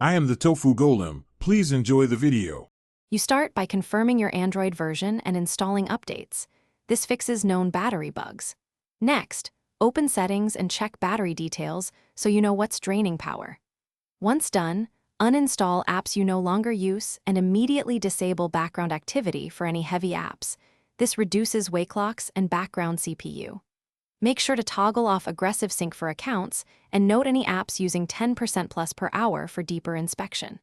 I am the Tofu Golem. Please enjoy the video. You start by confirming your Android version and installing updates. This fixes known battery bugs. Next, open Settings and check battery details so you know what's draining power. Once done, uninstall apps you no longer use and immediately disable background activity for any heavy apps. This reduces wake clocks and background CPU. Make sure to toggle off aggressive sync for accounts and note any apps using 10% plus per hour for deeper inspection.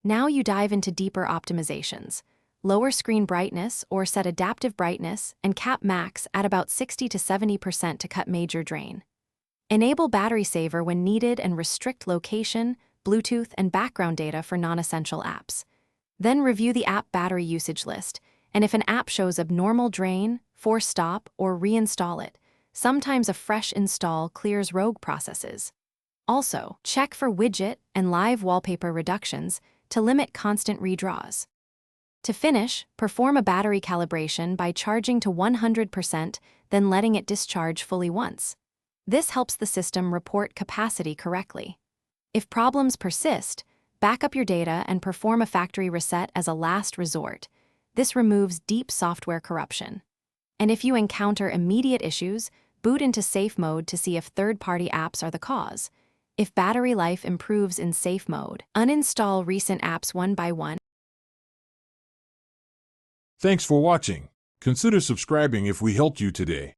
Now you dive into deeper optimizations. Lower screen brightness or set adaptive brightness and cap max at about 60 to 70% to cut major drain. Enable battery saver when needed and restrict location, Bluetooth, and background data for non-essential apps. Then review the app battery usage list, and if an app shows abnormal drain, force stop or reinstall it. Sometimes a fresh install clears rogue processes. Also, check for widget and live wallpaper reductions to limit constant redraws. To finish, perform a battery calibration by charging to 100%, then letting it discharge fully once. This helps the system report capacity correctly. If problems persist, back up your data and perform a factory reset as a last resort. This removes deep software corruption. And if you encounter immediate issues, boot into safe mode to see if third-party apps are the cause. If battery life improves in safe mode, uninstall recent apps one by one. Thanks for watching. Consider subscribing if we helped you today.